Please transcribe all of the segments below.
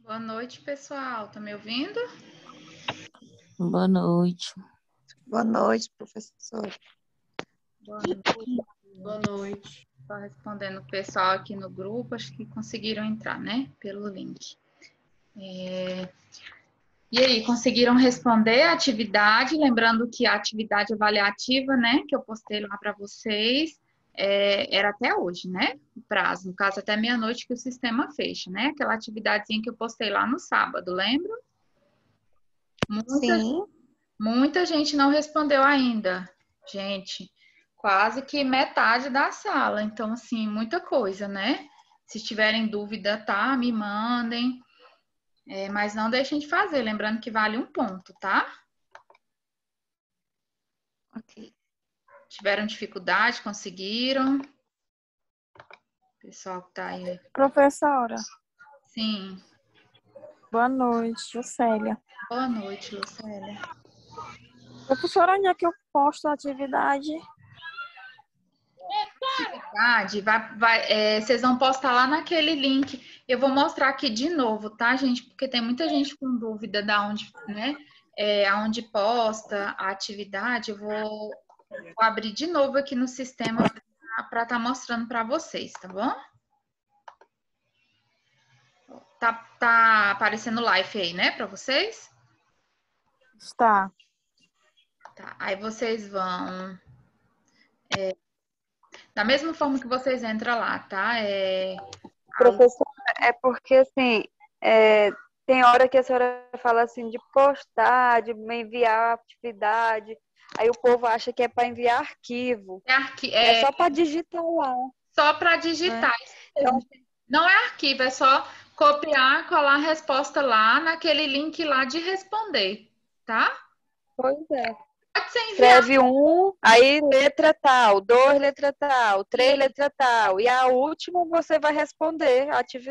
Boa noite, pessoal. Tá me ouvindo? Boa noite. Boa noite, professor. Boa noite. Boa noite. Estou respondendo o pessoal aqui no grupo, acho que conseguiram entrar, né? Pelo link. E aí, conseguiram responder a atividade? Lembrando que a atividade avaliativa, né, que eu postei lá para vocês, era até hoje, né? O prazo, no caso, até meia-noite que o sistema fecha, né? Aquela atividadezinha que eu postei lá no sábado, lembra? Sim. Muita gente não respondeu ainda. Gente, quase que metade da sala. Então, assim, muita coisa, né? Se tiverem dúvida, tá? Me mandem. Mas não deixem de fazer. Lembrando que vale 1 ponto, tá? Ok. Tiveram dificuldade, conseguiram? Pessoal que tá aí. Professora, Sim. boa noite, Lucélia. Boa noite, Lucélia. Professora, onde é que eu posto a atividade? Vocês vão postar lá naquele link. Eu vou mostrar aqui de novo, tá, gente? Porque tem muita gente com dúvida da onde, né? Aonde posta a atividade. Eu vou abrir de novo aqui no sistema para estar mostrando para vocês, tá bom? Tá aparecendo live aí, né, para vocês? Está. Tá. Aí vocês vão da mesma forma que vocês entram lá, tá? Professora, é porque assim, tem hora que a senhora fala assim de postar, de me enviar atividade, aí o povo acha que é para enviar arquivo. É só para digitar lá. Só para digitar. Então, Não é arquivo, é só copiar, colar a resposta lá naquele link lá de responder, tá? pois é. Pode ser enviado. Escreve aí letra tal, 2 letra tal, 3 letra tal, e a última você vai responder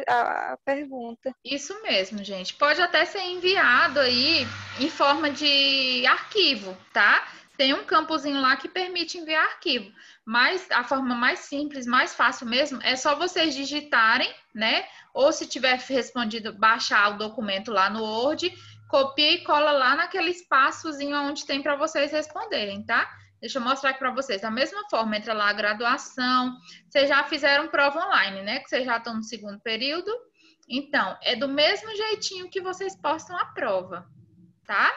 a pergunta. Isso mesmo, gente. Pode até ser enviado aí em forma de arquivo, tá? Tem um campozinho lá que permite enviar arquivo. Mas a forma mais simples, mais fácil mesmo, é só vocês digitarem, né? Ou se tiver respondido, baixar o documento lá no Word, copia e cola lá naquele espaçozinho onde tem para vocês responderem, tá? Deixa eu mostrar aqui para vocês. Da mesma forma, entra lá a graduação. Vocês já fizeram prova online, né? Que vocês já estão no 2º período. Então, é do mesmo jeitinho que vocês postam a prova, tá?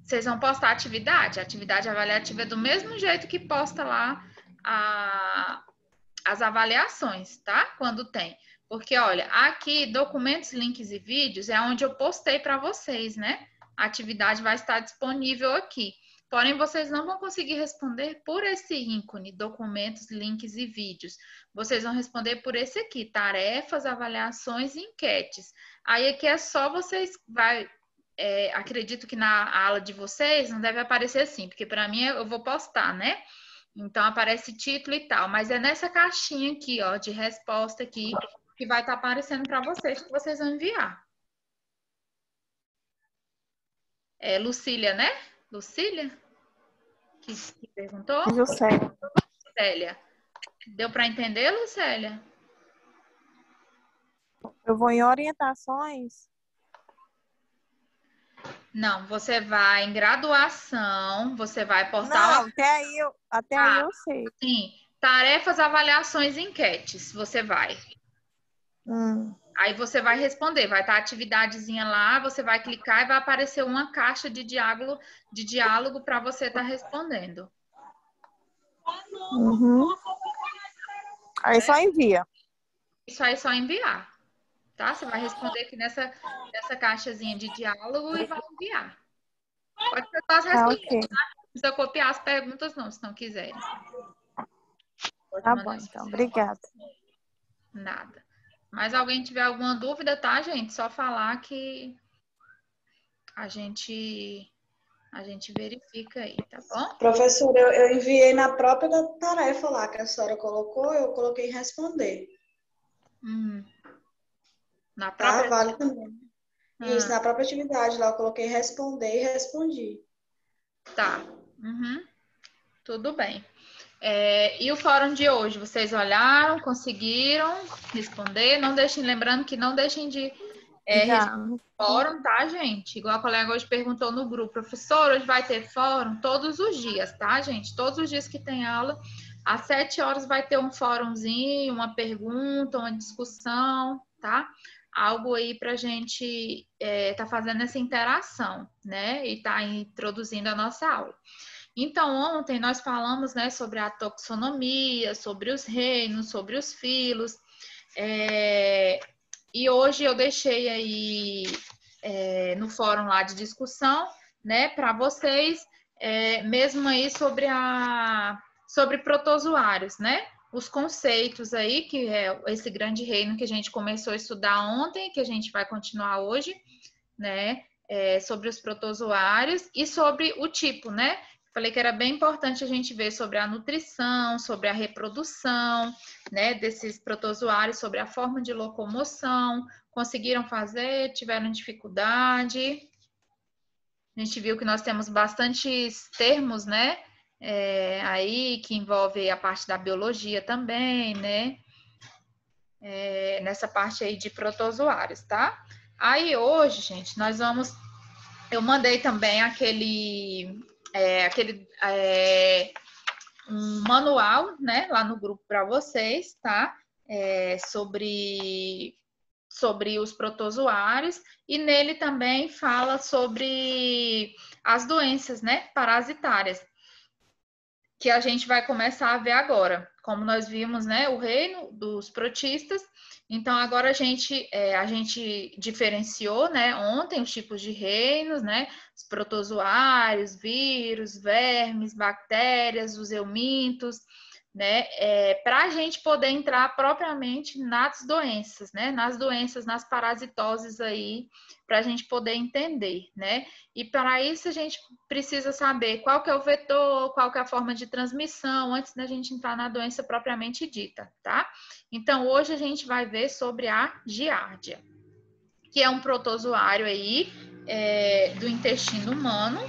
Vocês vão postar a atividade avaliativa é do mesmo jeito que posta lá as avaliações, tá? Quando tem. Porque, olha, aqui, documentos, links e vídeos é onde eu postei para vocês, né? A atividade vai estar disponível aqui. Porém, vocês não vão conseguir responder por esse ícone, documentos, links e vídeos. Vocês vão responder por esse aqui, tarefas, avaliações e enquetes. Aí aqui é só vocês acredito que na aula de vocês não deve aparecer assim, porque para mim eu vou postar, né? Então aparece título e tal, mas é nessa caixinha aqui, ó, de resposta aqui, que vai estar aparecendo para vocês, que vocês vão enviar. Lucília, né? Lucília? Que perguntou? Lucélia. Lucélia. Deu para entender, Lucélia? Eu vou em orientações. Não, você vai em graduação, você vai postar... Não, até aí eu sei. Sim, tarefas, avaliações e enquetes, você vai. Aí você vai responder, vai estar a atividadezinha lá, você vai clicar e vai aparecer uma caixa de diálogo para você estar respondendo. Uhum. Aí só envia. Isso aí é só enviar, tá? Você vai responder aqui nessa caixazinha de diálogo e vai enviar. Pode ser só as respostas, ok. tá? Não precisa copiar as perguntas não, se não quiserem. Pode Tá mandar bom, então. Obrigada. Nada. Mas alguém tiver alguma dúvida, tá, gente? Só falar que a gente verifica aí, tá bom? Professora, eu enviei na própria tarefa lá que a senhora colocou, eu coloquei responder. Na Tá? própria... Vale também. Isso, na própria atividade lá eu coloquei responder e respondi. Tá. Tudo bem. E o fórum de hoje, vocês olharam, conseguiram responder? Não deixem, lembrando que não deixem de Já. fórum, tá, gente? Igual a colega hoje perguntou no grupo, professor, hoje vai ter fórum? Todos os dias, tá, gente? Todos os dias que tem aula, às 7 horas vai ter um fórumzinho, uma pergunta, uma discussão, tá? Algo aí pra gente tá fazendo essa interação, né? E tá introduzindo a nossa aula. Então, ontem nós falamos, né, sobre a taxonomia, sobre os reinos, sobre os filos, e hoje eu deixei aí no fórum lá de discussão, né, para vocês, mesmo aí sobre protozoários, né, os conceitos aí, que é esse grande reino que a gente começou a estudar ontem, que a gente vai continuar hoje, né, sobre os protozoários e sobre o tipo, né. Falei que era bem importante a gente ver sobre a nutrição, sobre a reprodução, né, desses protozoários, sobre a forma de locomoção. Conseguiram fazer? Tiveram dificuldade? A gente viu que nós temos bastantes termos, né, aí que envolve a parte da biologia também, né, nessa parte aí de protozoários, tá? Aí hoje, gente, nós vamos... Eu mandei também um manual, né, lá no grupo para vocês, tá? Sobre os protozoários, e nele também fala sobre as doenças, né, parasitárias, que a gente vai começar a ver agora. Como nós vimos, né, o reino dos protistas, então agora a gente diferenciou, né, ontem os tipos de reinos, né, os protozoários, vírus, vermes, bactérias, os eumintos, né, para a gente poder entrar propriamente nas doenças, né, nas parasitoses aí, para a gente poder entender, né, e para isso a gente precisa saber qual que é o vetor, qual que é a forma de transmissão, antes da gente entrar na doença propriamente dita, tá? Então, hoje a gente vai ver sobre a giardia, que é um protozoário aí do intestino humano,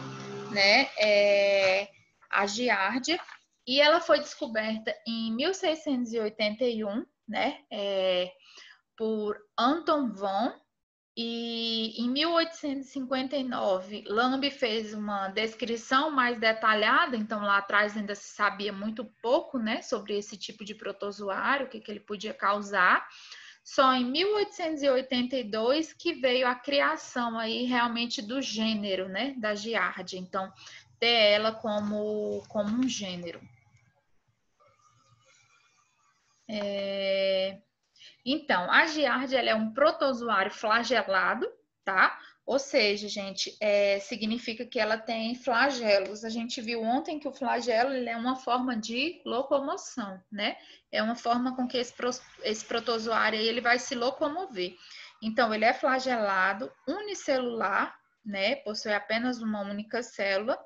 né, a giardia, e ela foi descoberta em 1681, né, por Anton von, e em 1859, Lamb fez uma descrição mais detalhada, então lá atrás ainda se sabia muito pouco, né, sobre esse tipo de protozoário, o que ele podia causar. Só em 1882 que veio a criação aí realmente do gênero, né, da giardia. Então, ter ela como um gênero. Então, a giardia ela é um protozoário flagelado, tá? Ou seja, gente, significa que ela tem flagelos. A gente viu ontem que o flagelo ele é uma forma de locomoção, né? É uma forma com que esse protozoário aí, ele vai se locomover. Então, ele é flagelado, unicelular, né? Possui apenas uma única célula.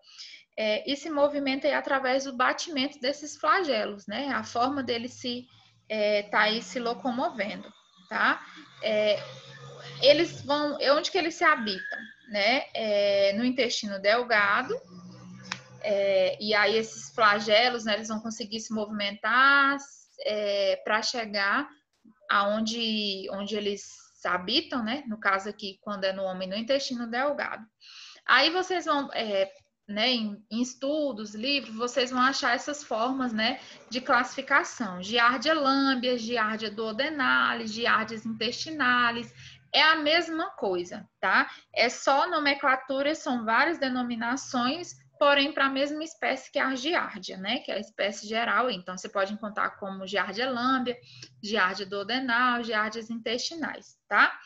E se movimenta aí através do batimento desses flagelos, né? A forma dele tá aí se locomovendo, tá? Eles vão... Onde que eles se habitam, né? No intestino delgado. E aí esses flagelos, né, eles vão conseguir se movimentar para chegar aonde eles habitam, né? No caso aqui, quando é no homem, no intestino delgado. Aí vocês vão... né, em estudos, livros, vocês vão achar essas formas, né, de classificação. Giardia lambia, Giardia duodenalis, Giardias intestinalis, é a mesma coisa, tá? É só nomenclatura, são várias denominações, porém para a mesma espécie que a giardia, né, que é a espécie geral. Então, você pode encontrar como Giardia lambia, Giardia duodenal, Giardias intestinais, tá?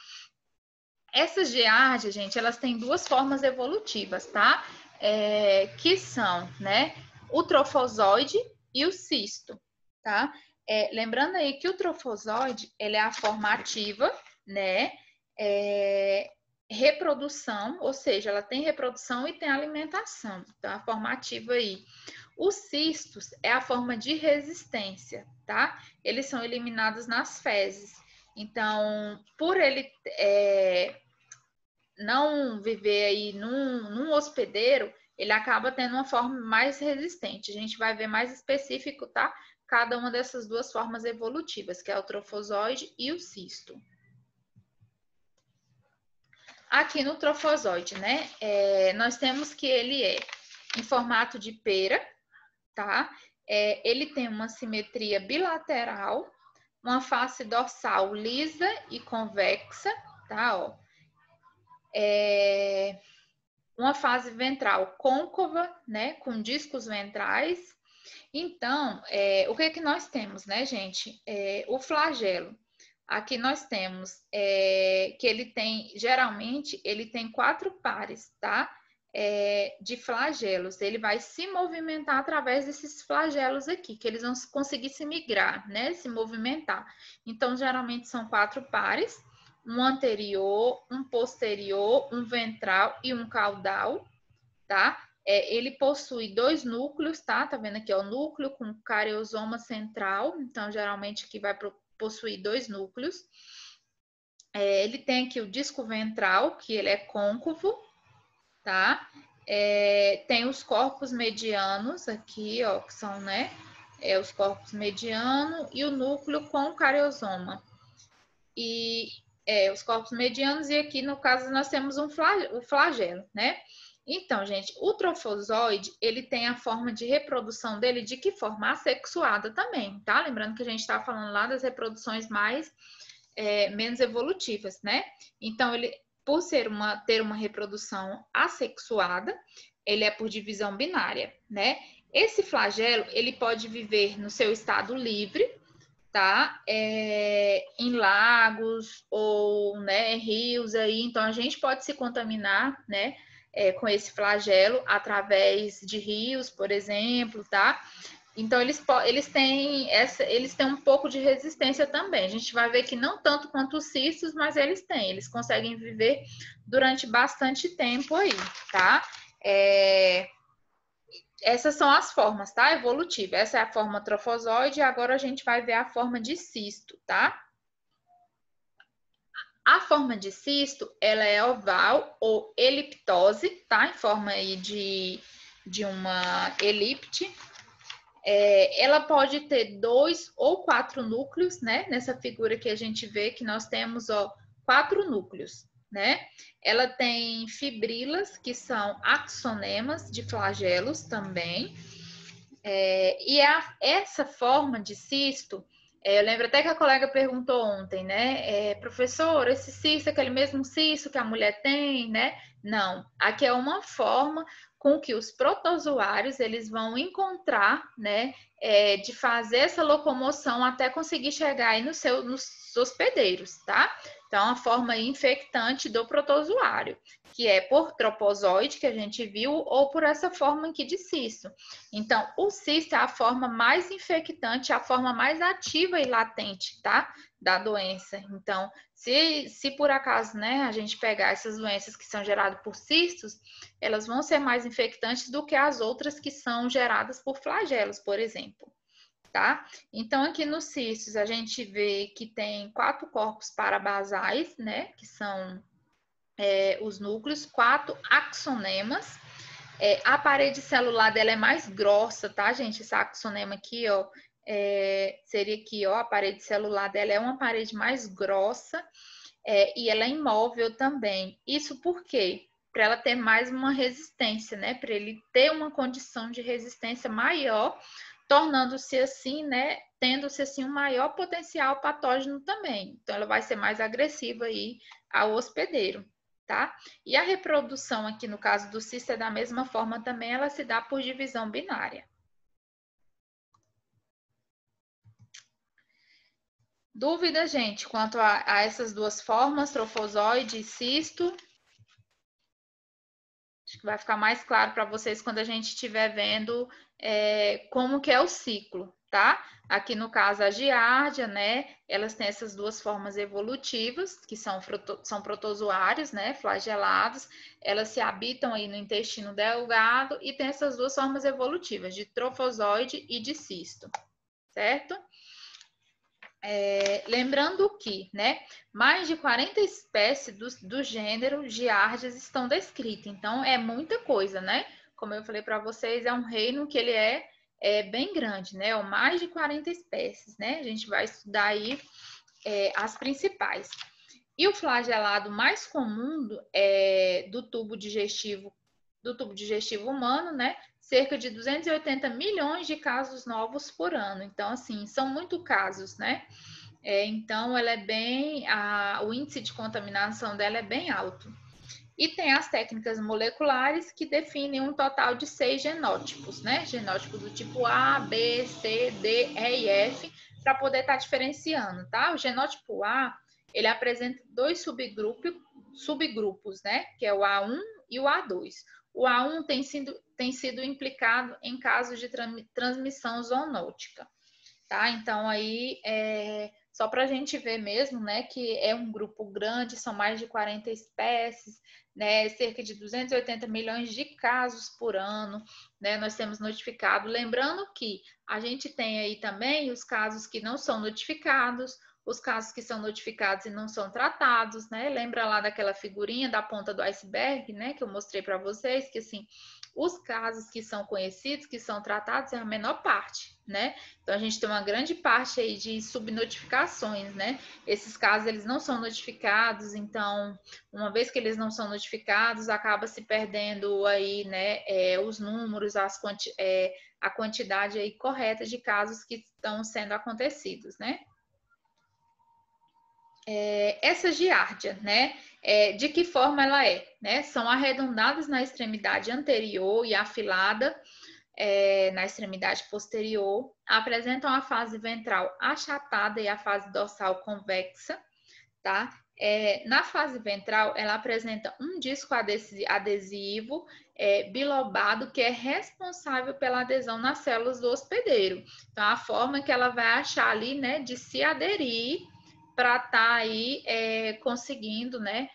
Essas giardias, gente, elas têm duas formas evolutivas, tá? Que são, né, o trofozoide e o cisto, tá? Lembrando aí que o trofozoide, ele é a forma ativa, né, reprodução, ou seja, ela tem reprodução e tem alimentação, então a forma ativa aí. Os cistos é a forma de resistência, tá? Eles são eliminados nas fezes, então, por ele não viver aí num hospedeiro, ele acaba tendo uma forma mais resistente. A gente vai ver mais específico, tá? Cada uma dessas duas formas evolutivas, que é o trofozoide e o cisto. Aqui no trofozoide, né? Nós temos que ele é em formato de pera, tá? Ele tem uma simetria bilateral, uma face dorsal lisa e convexa, tá? Ó. Uma face ventral côncava, né? Com discos ventrais. Então, o que é que nós temos, né, gente? O flagelo. Aqui nós temos que ele tem, geralmente, ele tem 4 pares, tá? De flagelos. Ele vai se movimentar através desses flagelos aqui, que eles vão conseguir se migrar, né? Se movimentar. Então, geralmente são 4 pares. Um anterior, um posterior, um ventral e um caudal, tá? Ele possui 2 núcleos, tá? Tá vendo aqui, ó, o núcleo com cariosoma central. Então, geralmente aqui vai possuir 2 núcleos. Ele tem aqui o disco ventral, que ele é côncavo, tá? Tem os corpos medianos aqui, ó, que são, né? Os corpos medianos e o núcleo com cariosoma. Os corpos medianos, e aqui, no caso, nós temos o flagelo, né? Então, gente, o trofozoide, ele tem a forma de reprodução dele, de que forma? Assexuada também, tá? Lembrando que a gente tá falando lá das reproduções menos evolutivas, né? Então, ele, por ter uma reprodução assexuada, ele é por divisão binária, né? Esse flagelo, ele pode viver no seu estado livre, tá? Em lagos ou, né, rios aí. Então, a gente pode se contaminar, né? Com esse flagelo através de rios, por exemplo, tá? Então, eles têm um pouco de resistência também. A gente vai ver que não tanto quanto os cistos, mas eles conseguem viver durante bastante tempo aí, tá? Essas são as formas, tá? Evolutiva. Essa é a forma trofozoide e agora a gente vai ver a forma de cisto, tá? A forma de cisto, ela é oval ou eliptose, tá? Em forma aí de uma elipse. Ela pode ter 2 ou 4 núcleos, né? Nessa figura que a gente vê que nós temos, ó, 4 núcleos, né? Ela tem fibrilas, que são axonemas de flagelos também. Essa forma de cisto, eu lembro até que a colega perguntou ontem, né? Professor, esse cisto é aquele mesmo cisto que a mulher tem, né? Não, aqui é uma forma com que os protozoários eles vão encontrar, né? De fazer essa locomoção até conseguir chegar aí nos hospedeiros, tá? Então, a forma infectante do protozoário, que é por tropozoide, que a gente viu, ou por essa forma aqui de cisto. Então, o cisto é a forma mais infectante, a forma mais ativa e latente, tá? Da doença. Então, se por acaso, né, a gente pegar essas doenças que são geradas por cistos, elas vão ser mais infectantes do que as outras que são geradas por flagelos, por exemplo. Tá? Então, aqui nos cistos, a gente vê que tem 4 corpos parabasais, né? Que são os núcleos, 4 axonemas. A parede celular dela é mais grossa, tá, gente? Esse axonema aqui, ó, seria aqui, ó, a parede celular dela é uma parede mais grossa e ela é imóvel também. Isso por quê? Para ela ter mais uma resistência, né? Para ele ter uma condição de resistência maior, tornando-se assim, né, tendo-se assim um maior potencial patógeno também. Então, ela vai ser mais agressiva aí ao hospedeiro, tá? E a reprodução aqui, no caso do cisto, é da mesma forma também, ela se dá por divisão binária. Dúvida, gente, quanto a essas duas formas, trofozoide e cisto? Acho que vai ficar mais claro para vocês quando a gente estiver vendo como que é o ciclo, tá? Aqui no caso a giardia, né? Elas têm essas duas formas evolutivas, que são protozoários, né? Flagelados. Elas se habitam aí no intestino delgado e tem essas duas formas evolutivas, de trofozoide e de cisto, certo? Lembrando que, né, mais de 40 espécies do gênero Giardias estão descritas, então é muita coisa, né? como eu falei para vocês, é um reino que ele é bem grande, né? Ou mais de 40 espécies, né? A gente vai estudar aí as principais. E o flagelado mais comum do tubo digestivo humano, né? Cerca de 280 milhões de casos novos por ano. Então, assim, são muito casos, né? Então, ela o índice de contaminação dela é bem alto. E tem as técnicas moleculares que definem um total de 6 genótipos, né? Genótipo do tipo A, B, C, D, E e F, para poder estar diferenciando, tá? O genótipo A, ele apresenta 2 subgrupos, né? Que é o A1 e o A2. O A1 tem sido implicado em casos de transmissão zoonótica, tá? Então, aí, só para a gente ver mesmo, né, que é um grupo grande, são mais de 40 espécies, né, cerca de 280 milhões de casos por ano, né, nós temos notificado. Lembrando que a gente tem aí também os casos que não são notificados, os casos que são notificados e não são tratados, né? Lembra lá daquela figurinha da ponta do iceberg, né, que eu mostrei para vocês, que assim, os casos que são conhecidos, que são tratados, é a menor parte, né? Então, a gente tem uma grande parte aí de subnotificações, né? Esses casos, eles não são notificados, então, uma vez que eles não são notificados, acaba se perdendo aí, né, os números, a quantidade aí correta de casos que estão sendo acontecidos, né? Essa giardia, né? De que forma ela né? São arredondadas na extremidade anterior e afilada na extremidade posterior, apresentam a fase ventral achatada e a fase dorsal convexa, tá? Na fase ventral, ela apresenta um disco adesivo bilobado que é responsável pela adesão nas células do hospedeiro. Então, a forma que ela vai achar ali, né, de se aderir para estar aí conseguindo, né,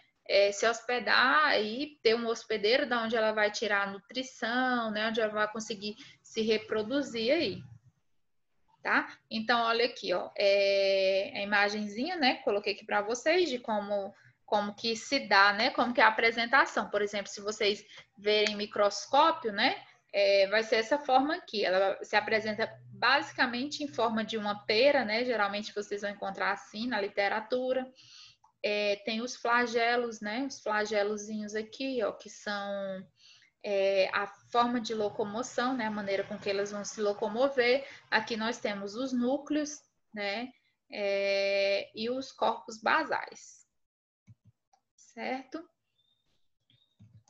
se hospedar e ter um hospedeiro da onde ela vai tirar a nutrição, né, onde ela vai conseguir se reproduzir aí, tá? Então, olha aqui, ó, a imagenzinha, né, coloquei aqui para vocês de como que se dá, né, como que é a apresentação. Por exemplo, se vocês verem microscópio, né, vai ser essa forma aqui. Ela se apresenta basicamente em forma de uma pera, né? Geralmente vocês vão encontrar assim na literatura. Tem os flagelos, né? Os flagelozinhos aqui, ó, que são a forma de locomoção, né? A maneira com que elas vão se locomover. Aqui nós temos os núcleos, né? E os corpos basais, certo?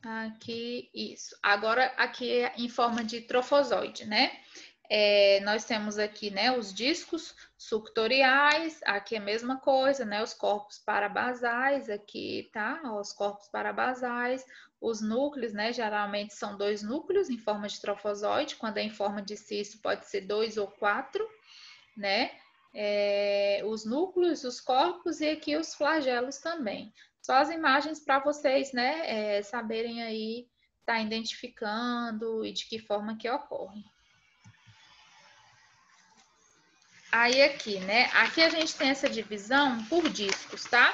Aqui, isso. Agora, aqui é em forma de trofozoide, né? Nós temos aqui, né, os discos suctoriais, aqui é a mesma coisa, né, os corpos parabasais, aqui, tá? Os corpos parabasais, os núcleos, né, geralmente são 2 núcleos em forma de trofozoide, quando é em forma de cisto pode ser 2 ou 4, né? Os núcleos, os corpos e aqui os flagelos também. Só as imagens para vocês, né, saberem aí, tá identificando e de que forma que ocorre. Aí aqui, né, aqui a gente tem essa divisão por discos, tá?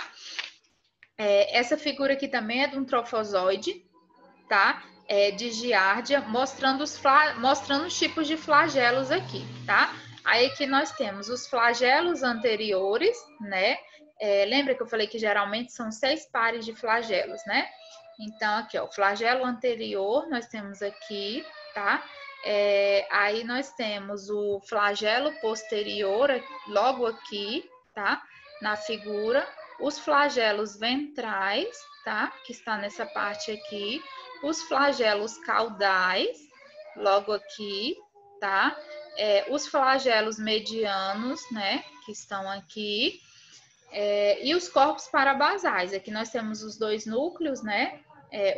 Essa figura aqui também é de um trofozoide, tá? De giardia, mostrando os tipos de flagelos aqui, tá? Aí aqui nós temos os flagelos anteriores, né? Lembra que eu falei que geralmente são 6 pares de flagelos, né? Então, aqui, ó, o flagelo anterior nós temos aqui, tá? Aí nós temos o flagelo posterior, logo aqui, tá? Na figura. Os flagelos ventrais, tá? Que está nessa parte aqui. Os flagelos caudais, logo aqui, tá? Os flagelos medianos, né? Que estão aqui. E os corpos parabasais. Aqui nós temos os 2 núcleos, né?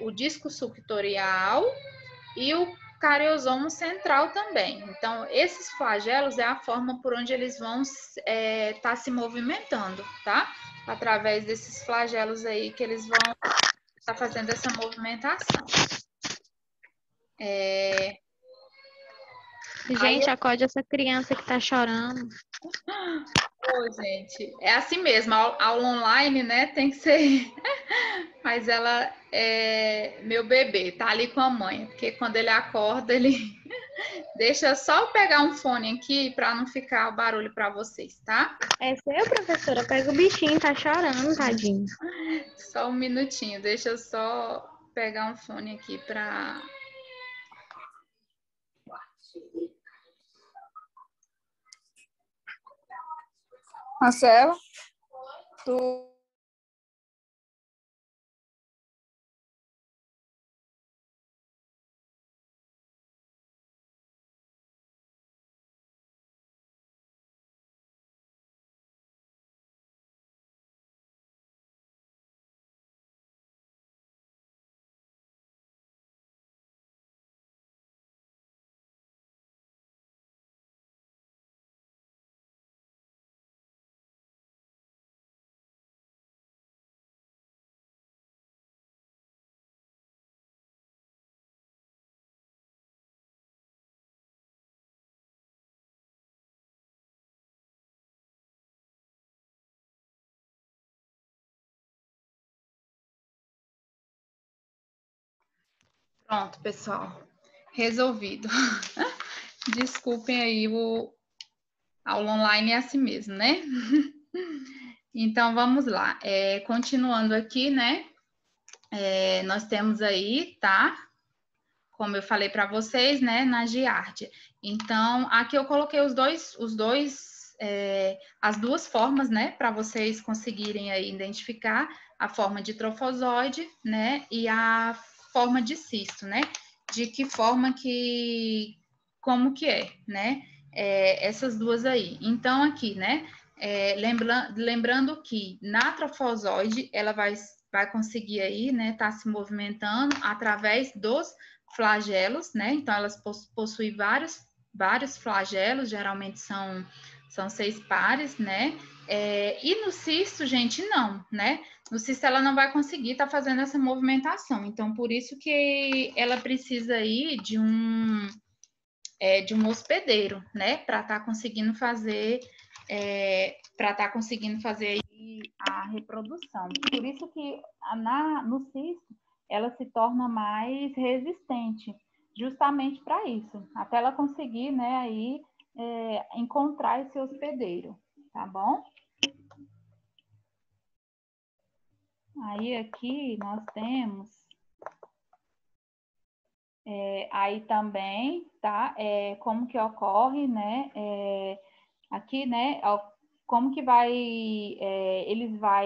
O disco suctorial e o cariosomo central também. Então, esses flagelos é a forma por onde eles vão estar se movimentando, tá? Através desses flagelos aí que eles vão estar fazendo essa movimentação. Gente, acorde essa criança que tá chorando. Ô, gente, é assim mesmo, aula online, né? Tem que ser. Mas ela é meu bebê, tá ali com a mãe, porque quando ele acorda, ele deixa só eu pegar um fone aqui para não ficar o barulho para vocês, tá? É seu, professora? Pega o bichinho, tá chorando, tadinho. Só um minutinho, deixa eu só pegar um fone aqui para. Marcela, tu Pronto, pessoal. Resolvido. Desculpem aí, aula online é assim mesmo, né? Então, vamos lá. Continuando aqui, né? Nós temos aí, tá? Como eu falei para vocês, né? Na Giardia. Então, aqui eu coloquei as duas formas, né? Para vocês conseguirem aí identificar a forma de trofozoide, né? E a forma de cisto, né? De que forma como que é, né? Essas duas aí. Então, aqui, né? Lembrando que na trofozoide, ela vai conseguir aí, né? Tá se movimentando através dos flagelos, né? Então, elas possuem vários flagelos, geralmente são 6 pares, né? E no cisto, gente, não, né? No cisto, ela não vai conseguir estar fazendo essa movimentação. Então, por isso que ela precisa aí de um hospedeiro, né? Para estar conseguindo fazer aí a reprodução. Por isso que no cisto ela se torna mais resistente, justamente para isso, até ela conseguir, né, aí encontrar esse hospedeiro, tá bom? Aí aqui nós temos aí também, tá? Como que ocorre, né? Aqui, né? Como que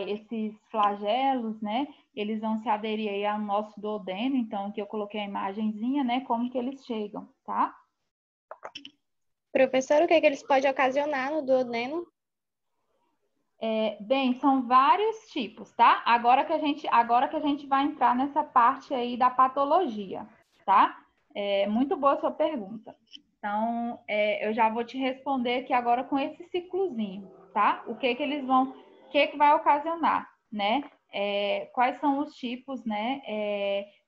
esses flagelos, né? Eles vão se aderir aí ao nosso duodeno. Então, aqui eu coloquei a imagenzinha, né? Como que eles chegam, tá? Professora, o que é que eles podem ocasionar no duodeno? Bem, são vários tipos, tá? Agora que a gente vai entrar nessa parte aí da patologia, tá? Muito boa a sua pergunta. Então, eu já vou te responder aqui agora com esse ciclozinho, tá? O que que vai ocasionar, né? Quais são os tipos, né,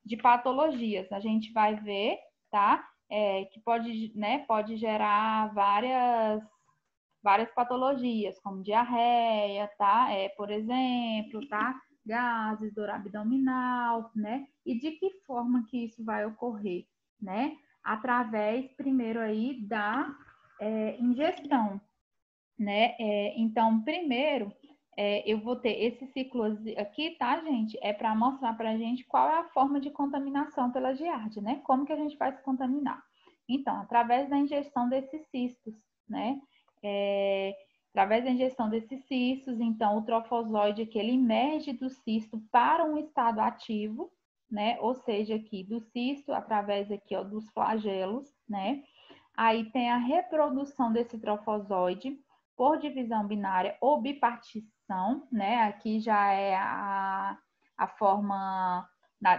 de patologias? A gente vai ver, tá? Que pode gerar várias patologias, como diarreia, tá? Por exemplo, tá? Gases, dor abdominal, né? E de que forma que isso vai ocorrer, né? Através, primeiro aí, da ingestão, né? Então, primeiro, eu vou ter esse ciclo aqui, tá, gente? É para mostrar para a gente qual é a forma de contaminação pela giardia, né? Como que a gente vai se contaminar? Então, através da ingestão desses cistos, né? Através da ingestão desses cistos, então, o trofozoide aqui, ele emerge do cisto para um estado ativo, né? Ou seja, aqui do cisto, através aqui, ó, dos flagelos, né? Aí tem a reprodução desse trofozoide por divisão binária ou bipartição, né? Aqui já é a forma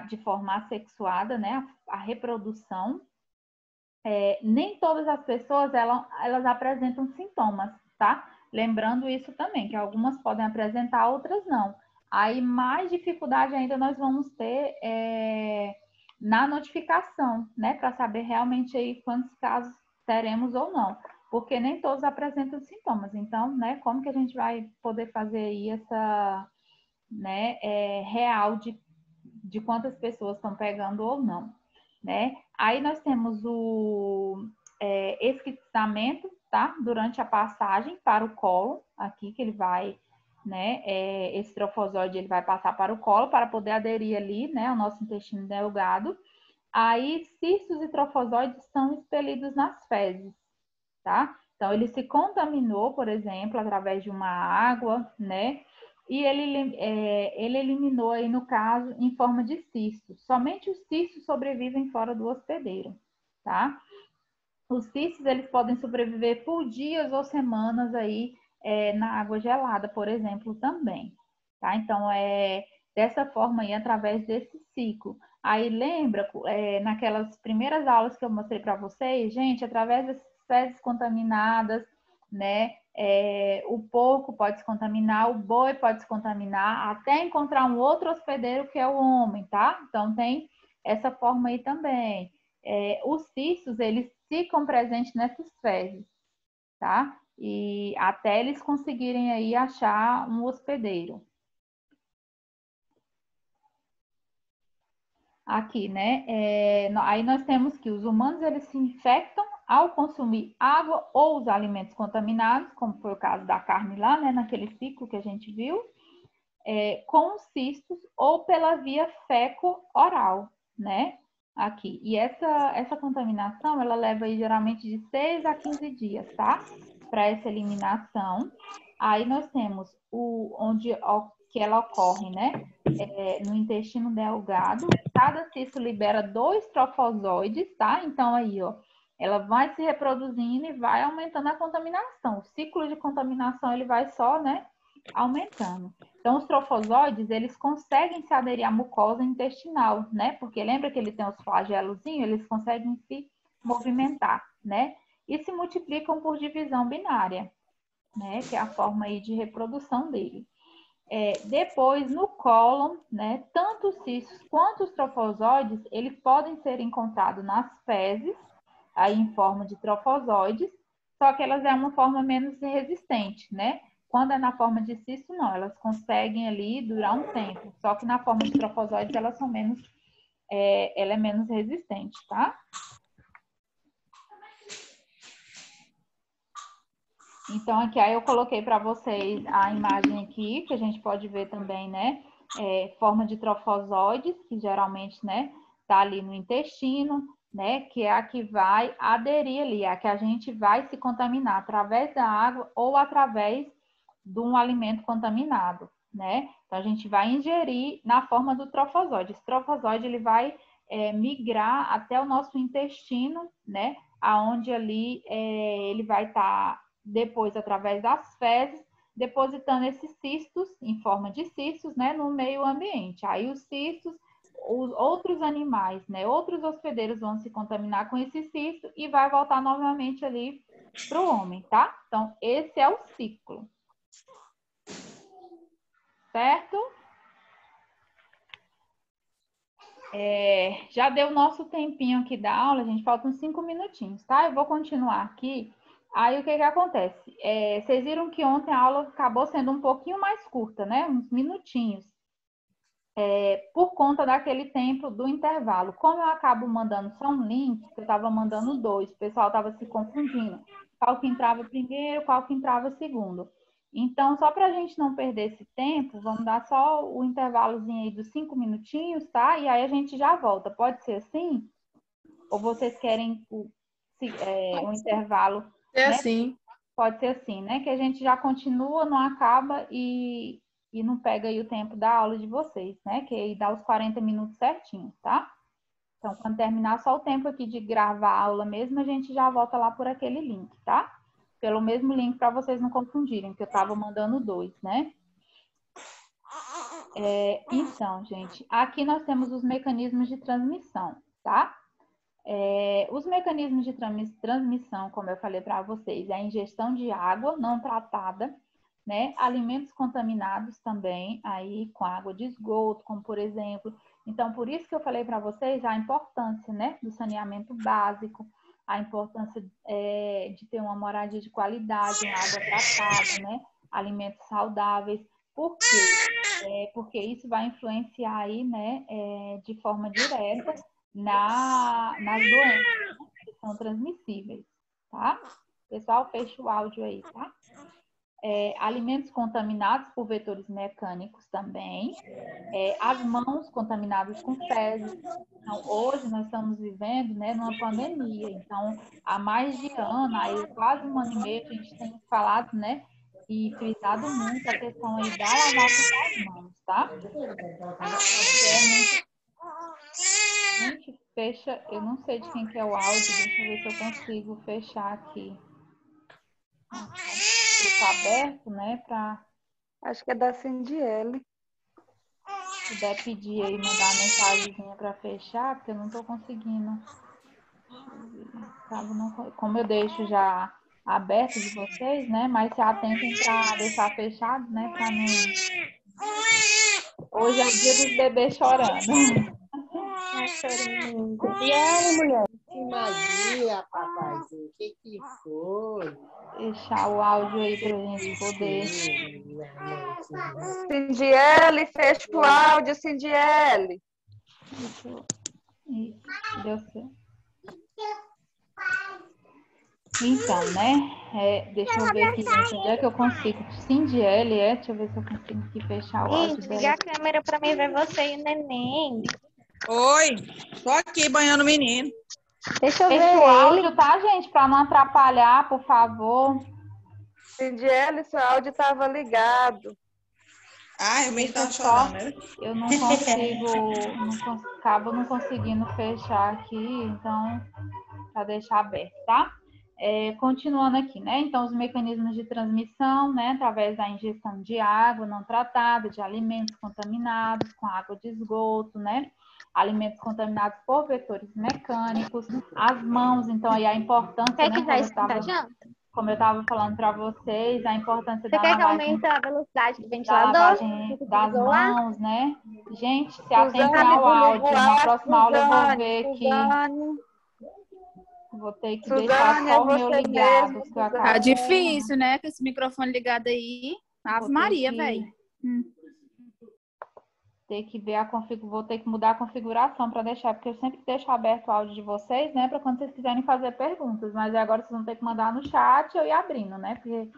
de forma assexuada, né? A reprodução. Nem todas as pessoas elas apresentam sintomas, tá? Lembrando isso também, que algumas podem apresentar, outras não. Aí mais dificuldade ainda nós vamos ter na notificação, né? Para saber realmente aí quantos casos teremos ou não. porque nem todos apresentam sintomas. Então, né, como que a gente vai poder fazer aí essa, né, real de quantas pessoas estão pegando ou não, né? Aí nós temos o esquecimento, tá? Durante a passagem para o colo, aqui que ele vai, né? Esse trofosóide ele vai passar para o colo para poder aderir ali, né? Ao nosso intestino delgado. Aí, cistos e trofosóides são expelidos nas fezes, tá? Então, ele se contaminou, por exemplo, através de uma água, né? E ele eliminou aí, no caso, em forma de cistos. Somente os cistos sobrevivem fora do hospedeiro, tá? Os cistos, eles podem sobreviver por dias ou semanas aí na água gelada, por exemplo, também, tá? Então, dessa forma aí, através desse ciclo. Aí, lembra, naquelas primeiras aulas que eu mostrei para vocês, gente, através dessas fezes contaminadas, né? O porco pode se contaminar, o boi pode se contaminar, até encontrar um outro hospedeiro que é o homem, tá? Então, tem essa forma aí também. Os cistos, eles ficam presentes nessas fezes, tá? E até eles conseguirem aí achar um hospedeiro. Aqui, né? Aí nós temos que os humanos, eles se infectam ao consumir água ou os alimentos contaminados, como foi o caso da carne lá, né? Naquele ciclo que a gente viu, com os cistos ou pela via feco-oral, né? Aqui. E essa contaminação, ela leva aí geralmente de 6 a 15 dias, tá? Para essa eliminação. Aí nós temos onde que ela ocorre, né? No intestino delgado. Cada cisto libera 2 trofosóides, tá? Então aí, ó, ela vai se reproduzindo e vai aumentando a contaminação. O ciclo de contaminação, ele vai só, né, aumentando. Então, os trofosóides, eles conseguem se aderir à mucosa intestinal, né? Porque lembra que ele tem os flagelozinhos, eles conseguem se movimentar, né? E se multiplicam por divisão binária, né? Que é a forma aí de reprodução dele. Depois, no cólon, né? Tanto os cistos quanto os trofosóides, eles podem ser encontrados nas fezes, aí em forma de trofosóides, só que elas é uma forma menos resistente, né? Quando é na forma de cisto, não, elas conseguem ali durar um tempo. Só que na forma de trofosóides, elas são menos, ela é menos resistente, tá? Então, aqui, aí eu coloquei para vocês a imagem aqui, que a gente pode ver também, né? Forma de trofosóides, que geralmente, né, tá ali no intestino, né? Que é a que vai aderir ali, a que a gente vai se contaminar através da água ou através de um alimento contaminado, né? Então, a gente vai ingerir na forma do trofosóide. Esse trofosóide, ele vai migrar até o nosso intestino, né? Aonde ali ele vai estar, depois, através das fezes, depositando esses cistos, em forma de cistos, né? No meio ambiente. Aí, os cistos, os outros animais, né? Outros hospedeiros vão se contaminar com esse cisto e vai voltar novamente ali para o homem, tá? Então, esse é o ciclo. Certo? Já deu o nosso tempinho aqui da aula, gente, faltam 5 minutinhos, tá? Eu vou continuar aqui. Aí, o que que acontece? Vocês viram que ontem a aula acabou sendo um pouquinho mais curta, né? Uns minutinhos. Por conta daquele tempo do intervalo. Como eu acabo mandando só um link, eu estava mandando 2, o pessoal estava se confundindo. Qual que entrava primeiro, qual que entrava segundo. Então, só para a gente não perder esse tempo, vamos dar só o intervalozinho aí dos 5 minutinhos, tá? E aí a gente já volta. Pode ser assim? Ou vocês querem um intervalo? É né? assim. Pode ser assim, né? Que a gente já continua, não acaba e não pega aí o tempo da aula de vocês, né? Que aí dá os 40 minutos certinho, tá? Então, quando terminar só o tempo aqui de gravar a aula mesmo, a gente já volta lá por aquele link, tá? Pelo mesmo link para vocês não confundirem, que eu estava mandando 2, né? Então, gente, aqui nós temos os mecanismos de transmissão, tá? Os mecanismos de transmissão, como eu falei para vocês, é a ingestão de água não tratada, né? Alimentos contaminados também, aí com água de esgoto, como por exemplo. Então, por isso que eu falei para vocês a importância, né, do saneamento básico, a importância de ter uma moradia de qualidade, uma água tratada, né? Alimentos saudáveis. Por quê? Porque isso vai influenciar aí, né, de forma direta nas doenças, né, que são transmissíveis, tá? Pessoal, fecha o áudio aí, tá? Alimentos contaminados por vetores mecânicos também, as mãos contaminadas com fezes. Então, hoje nós estamos vivendo, né, numa pandemia. Então, há mais de ano, aí quase um ano e meio, a gente tem falado, né, e frisado muito a questão aí da lavagem das mãos, tá? Gente, fecha, eu não sei de quem que é o áudio, deixa eu ver se eu consigo fechar aqui. Fica aberto, né, para... Acho que é da Cindiele. Se puder pedir aí, mandar uma mensagenzinha para fechar, porque eu não estou conseguindo. Como eu deixo já aberto de vocês, né? Mas se atentem para deixar fechado, né? Para não... Hoje é o dia dos bebês chorando. E aí, mulher? Que magia, papaizinho. O que foi? Deixar o áudio aí pra gente poder. Cindiele, fecha o áudio, Cindiele. Deu certo. Então, né? Deixa eu ver aqui, gente, onde é que eu consigo. Cindiele, deixa eu ver se eu consigo aqui fechar o áudio dela. Liga a câmera pra mim ver você e o neném. Oi, tô aqui banhando o menino. Deixa eu ver Fecha o ele. áudio, tá, gente? Pra não atrapalhar, por favor. Cindiele, seu áudio estava ligado. Ah, o menino tava chorando, né? Eu não consigo, acabo não conseguindo fechar aqui, então, para deixar aberto, tá? Continuando aqui, né? Então, os mecanismos de transmissão, né? Através da ingestão de água não tratada, de alimentos contaminados com água de esgoto, né? Alimentos contaminados por vetores mecânicos, as mãos, então, aí a importância, Quer né? que já esquenta janta? Como eu estava falando para vocês, a importância Você da quer que lavagem, aumente a velocidade do da ventilador? lavagem das Lá? mãos, né? Gente, se Suzane, atentem ao áudio. Na próxima aula eu vou ver aqui. Suzane. Vou ter que Suzane, deixar só o meu você ligado. mesmo, Que eu acabo... Tá difícil, né? Com esse microfone ligado aí. Ave Maria, velho. Ter que ver vou ter que mudar a configuração para deixar, porque eu sempre deixo aberto o áudio de vocês, né? Para quando vocês quiserem fazer perguntas. Mas agora vocês vão ter que mandar no chat eu ir abrindo, né? Porque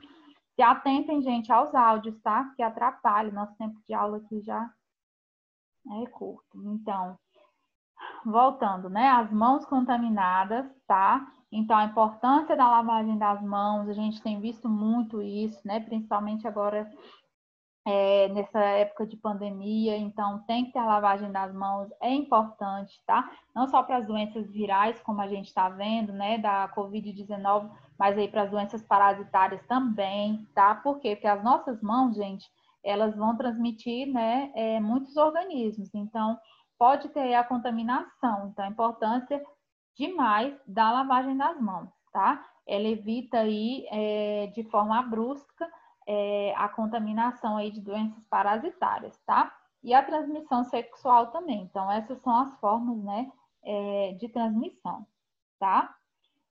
se atentem, gente, aos áudios, tá? Que atrapalha. Nosso tempo de aula aqui já é curto. Então, voltando, né? As mãos contaminadas, tá? Então, a importância da lavagem das mãos, a gente tem visto muito isso, né? Principalmente agora, nessa época de pandemia. Então, tem que ter a lavagem das mãos, é importante, tá? Não só para as doenças virais, como a gente está vendo, né? Da Covid-19, mas aí para as doenças parasitárias também, tá? Por quê? Porque as nossas mãos, gente, elas vão transmitir, né? Muitos organismos. Então, pode ter a contaminação. Então, a importância demais da lavagem das mãos, tá? Ela evita aí, de forma brusca, a contaminação aí de doenças parasitárias, tá? E a transmissão sexual também. Então, essas são as formas, né, de transmissão, tá?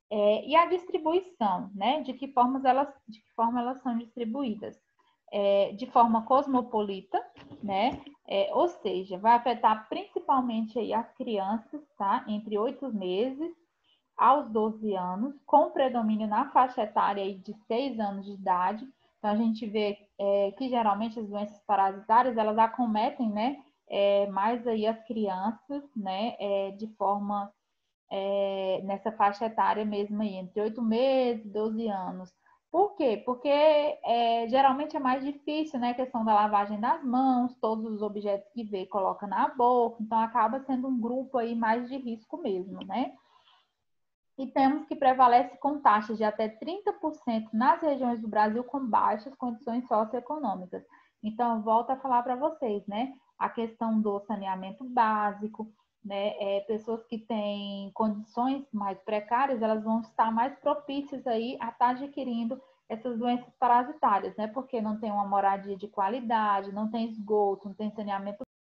E a distribuição, né? De que forma elas são distribuídas? De forma cosmopolita, né? Ou seja, vai afetar principalmente aí as crianças, tá? Entre 8 meses aos 12 anos, com predomínio na faixa etária aí de 6 anos de idade. Então, a gente vê que geralmente as doenças parasitárias, elas acometem, né? Mais aí as crianças, né? De forma, nessa faixa etária mesmo aí, entre 8 meses e 12 anos. Por quê? Porque geralmente é mais difícil, né? A questão da lavagem das mãos, todos os objetos que vê coloca na boca, então acaba sendo um grupo aí mais de risco mesmo, né? E temos que prevalece com taxas de até 30% nas regiões do Brasil com baixas condições socioeconômicas. Então, eu volto a falar para vocês, né? A questão do saneamento básico, né? Pessoas que têm condições mais precárias, elas vão estar mais propícias aí a estar adquirindo essas doenças parasitárias, né? Porque não tem uma moradia de qualidade, não tem esgoto, não tem saneamento